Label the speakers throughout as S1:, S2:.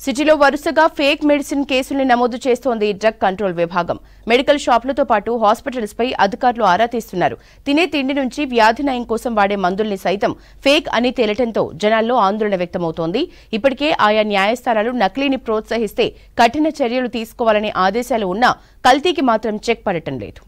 S1: సిటీలో వరుసగా fake medicine కేసుల్ని నమోదు చేస్తోంది డ్రగ్ కంట్రోల్ విభాగం. మెడికల్ షాపులతో పాటు హాస్పిటల్స్ పై అధికారులు ఆరా తీస్తున్నారు. తినే తిండి నుంచి వ్యాధి నయం కోసం వాడే మందుల్ని సైతం ఫేక్ అని తేలటంతో జనాల్లో ఆందోళన వ్యక్తమవుతోంది. ఇప్పటికే ఆయా న్యాయస్థానాలు నకిలీని ప్రోత్సహిస్తే కఠిన చర్యలు తీసుకోవాలనే ఆదేశాలు ఉన్నా కల్తీకి మాత్రం చెక్ పడటం లేదు.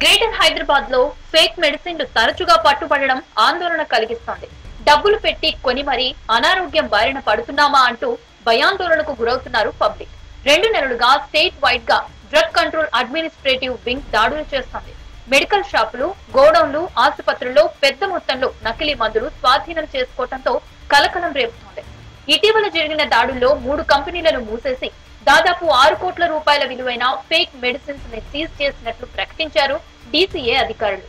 S2: గ్రేటర్ హైదరాబాద్ లో ఫేక్ మెడిసిన్లు తరచుగా పట్టుబడడం ఆందోళన కలిగిస్తోంది. డబ్బులు పెట్టి కొని మరీ అనారోగ్యం బారిన పడుతున్నామా అంటూ భయాందోళనకు గురవుతున్నారు పబ్లిక్. 2 నెలలుగా స్టేట్ వైడ్ గా డ్రగ్ కంట్రోల్ అడ్మినిస్ట్రేటివ్ వింగ్ దాడులు చేస్తోంది. మెడికల్ షాపులు, గోడౌన్లు, ఆసుపత్రుల్లో పెద్ద మొత్తంలో నకిలీ మందులు స్వాధీనం చేసుకోవడంతో కలకలం రేపుతోంది. ఇటీవల జరిగిన దాడుల్లో 3 కంపెనీలను మూసేసి దాదాపు 6 కోట్ల రూపాయల విలువైన ఫేక్ మెడిసిన్స్ ని సీజ్ చేసినట్లు ప్రకటించారు DCA అధికారులు.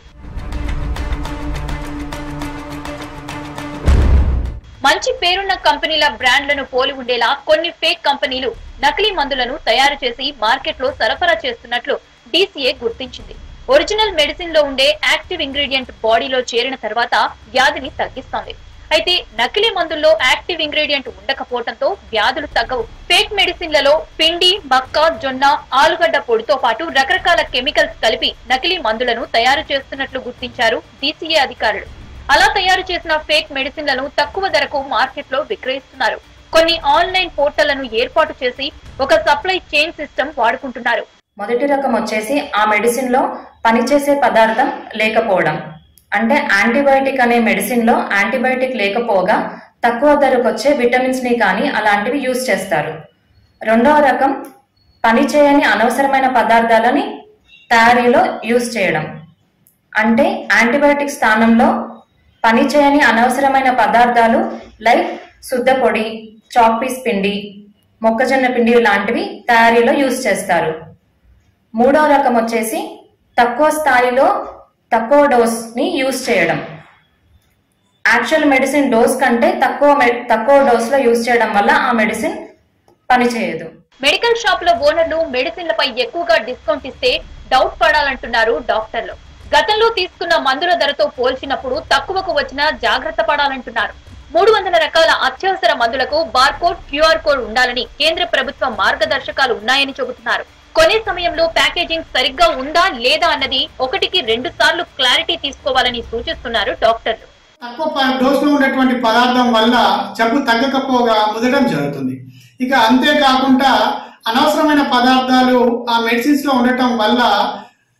S2: మంచి పేరున్న కంపెనీల బ్రాండ్లను పోలి ఉండేలా కొన్ని ఫేక్ కంపెనీలు నకిలీ మందులను తయారు చేసి మార్కెట్ లో సరఫరా చేస్తున్నట్లు DCA గుర్తించింది. ఒరిజినల్ మెడిసిన్ లో ఉండే యాక్టివ్ ఇంగ్రీడియంట్ బాడీలో చేరిన తర్వాత వ్యాధిని తగ్గిస్తోంది. అయితే నకిలీ మందుల్లో యాక్టివ్ ఇంగ్రీడియంట్ ఉండకపోవడంతో వ్యాధులు తగ్గవు. ఫేక్ మెడిసిన్లలో పిండి, మక్క, జొన్న, ఆలుగడ్డ పొడితో పాటు రకరకాల కెమికల్స్ కలిపి నకిలీ మందులను తయారు చేస్తున్నట్లు గుర్తించారు DCA అధికారులు. అలా తయారు చేసిన ఫేక్ మెడిసిన్లను తక్కువ ధరకు మార్కెట్ లో విక్రయిస్తున్నారు. కొన్ని ఆన్లైన్ పోర్టళ్లను ఏర్పాటు చేసి ఒక సప్లై చైన్ సిస్టమ్ వాడుకుంటున్నారు.
S3: మొదటి రకం వచ్చేసి ఆ మెడిసిన్ లో పనిచేసే పదార్థం లేకపోవడం, అంటే యాంటీబయాటిక్ అనే మెడిసిన్ లో యాంటీబయాటిక్ లేకపోగా తక్కువ ధరకు వచ్చే విటమిన్స్ ని కానీ అలాంటివి యూజ్ చేస్తారు. రెండవ రకం పనిచేయని అనవసరమైన పదార్థాలని తయారీలో యూజ్ చేయడం, అంటే యాంటీబయాటిక్ స్థానంలో పనిచేయని అనవసరమైన పదార్థాలు లైక్ శుద్ధ పొడి, చాక్ పీస్ పిండి, మొక్కజొన్న పిండి లాంటివి తయారీలో యూజ్ చేస్తారు. మూడవ రకం వచ్చేసి తక్కువ స్థాయిలో తక్కువ డోస్ ని యూజ్ చేయడం, యాక్చువల్ మెడిసిన్ డోస్ కంటే తక్కువ డోస్ లో యూజ్ చేయడం వల్ల ఆ మెడిసిన్ పనిచేయదు.
S2: మెడికల్ షాప్ లో ఓనర్లు మెడిసిన్లపై ఎక్కువగా డిస్కౌంట్ ఇస్తే డౌట్ పడాలంటున్నారు డాక్టర్లు. గతంలో తీసుకున్న మందుల ధరతో పోల్చినప్పుడు తక్కువకు వచ్చినా జాగ్రత్త పడాలంటున్నారు. 300 రకాల అత్యవసర మందులకు బార్కోడ్, QR కోడ్ ఉండాలని కేంద్ర ప్రభుత్వ మార్గదర్శకాలు ఉన్నాయని చెబుతున్నారు. కొనే సమయంలో ప్యాకేజింగ్ సరిగ్గా ఉందా లేదా అన్నది 1కి 2 సార్లు క్లారిటీ తీసుకోవాలని సూచిస్తున్నారు డాక్టర్లు.
S4: తక్కువ డోసులో ఉండేటువంటి పదార్థం వల్ల జబ్బు తగ్గకపోగా ముదడం జరుగుతుంది. ఇక అంతేకాకుండా అనవసరమైన పదార్థాలు ఆ మెడిసిన్స్ లో ఉండటం వల్ల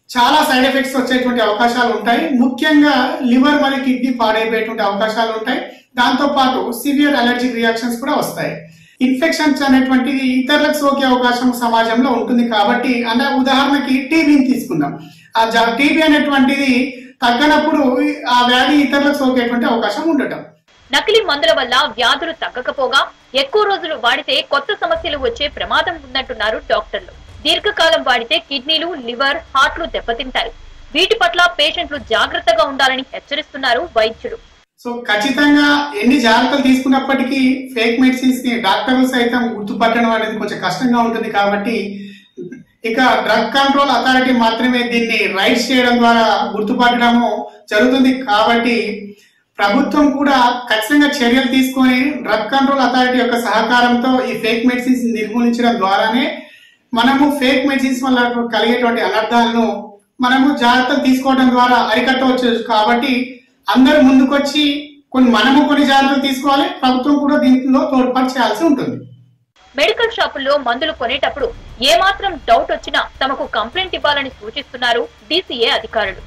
S4: చాలా సైడ్ ఎఫెక్ట్స్ వచ్చేటువంటి అవకాశాలు ఉంటాయి. ముఖ్యంగా లివర్ మరియు కిడ్నీ పాడైపోయేటువంటి అవకాశాలు ఉంటాయి. దాంతో పాటు సివియర్ అలర్జిక్ రియాక్షన్స్ కూడా వస్తాయి. ఇన్ఫెక్షన్స్ అనేటువంటిది ఇతరులకు సోకే అవకాశం సమాజంలో ఉంటుంది. కాబట్టి అంటే ఉదాహరణకి టీబీని తీసుకుందాం. ఆ టీబీ అనేటువంటిది తగ్గనప్పుడు ఆ వ్యాధి ఇతరులకు సోకేటువంటి అవకాశం ఉండటం.
S2: నకిలీ మందుల వల్ల వ్యాధులు తగ్గకపోగా ఎక్కువ రోజులు వాడితే కొత్త సమస్యలు వచ్చే ప్రమాదం ఉందంటున్నారు డాక్టర్లు. దీర్ఘకాలం వాడితే కిడ్నీలు, లివర్, హార్ట్లు దెబ్బతింటాయి. వీటి పట్ల పేషెంట్లు జాగ్రత్తగా ఉండాలని హెచ్చరిస్తున్నారు వైద్యులు.
S4: సో ఖచ్చితంగా ఎన్ని జాగ్రత్తలు తీసుకున్నప్పటికీ ఫేక్ మెడిసిన్స్ ని డాక్టర్లు సైతం గుర్తుపట్టడం అనేది కొంచెం కష్టంగా ఉంటుంది. కాబట్టి ఇక డ్రగ్ కంట్రోల్ అథారిటీ మాత్రమే దీన్ని రైట్స్ చేయడం ద్వారా గుర్తుపట్టడము జరుగుతుంది. కాబట్టి ప్రభుత్వం కూడా ఖచ్చితంగా చర్యలు తీసుకొని డ్రగ్ కంట్రోల్ అథారిటీ యొక్క సహకారంతో ఈ ఫేక్ మెడిసిన్స్ నిర్మూలించడం ద్వారానే మనము ఫేక్ మెడిసిన్స్ వల్ల కలిగేటువంటి అనర్థాలను మనము జాగ్రత్తలు తీసుకోవడం ద్వారా అరికట్టవచ్చు. కాబట్టి అందరూ ముందుకొచ్చి మనము కొన్ని జాగ్రత్తలు తీసుకోవాలి, ప్రభుత్వం కూడా దీంట్లో తోడ్పాటు చేయాల్సి ఉంటుంది.
S2: మెడికల్ షాపుల్లో మందులు కొనేటప్పుడు ఏమాత్రం డౌట్ వచ్చినా తమకు కంప్లైంట్ ఇవ్వాలని సూచిస్తున్నారు DCA అధికారులు.